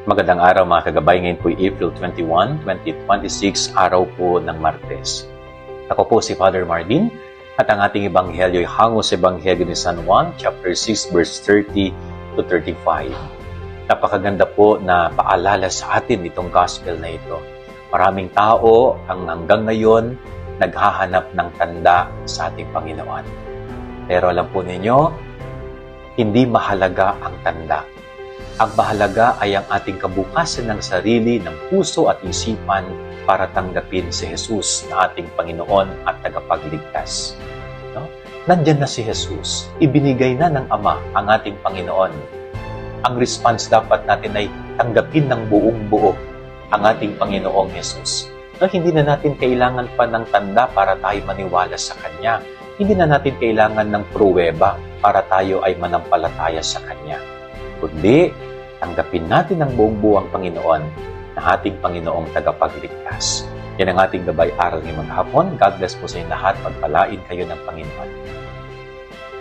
Magandang araw mga kagabay. Ngayon po April 21, 2026, araw po ng Martes. Ako po si Father Marvin at ang ating ebanghelyo ay hango sa ebanghelyo ni San Juan, chapter 6, verse 30 to 35. Napakaganda po na paalala sa atin itong gospel na ito. Maraming tao ang hanggang ngayon naghahanap ng tanda sa ating Panginoon. Pero alam po ninyo, hindi mahalaga ang tanda. Ang mahalaga ay ang ating kabukasan ng sarili, ng puso at isipan para tanggapin si Jesus na ating Panginoon at tagapagligtas. No? Nandyan na si Jesus. Ibinigay na ng Ama ang ating Panginoon. Ang response dapat natin ay tanggapin ng buong buo ang ating Panginoong Jesus. No, hindi na natin kailangan pa ng tanda para tayo maniwala sa Kanya. Hindi na natin kailangan ng pruweba para tayo ay manampalataya sa Kanya. Kundi, tanggapin natin ng buong buo ang Panginoon na ating Panginoong tagapagligtas. Yan ang ating gabay aral ngayong maghapon. God bless po sa inyo lahat. Pagpalain kayo ng Panginoon.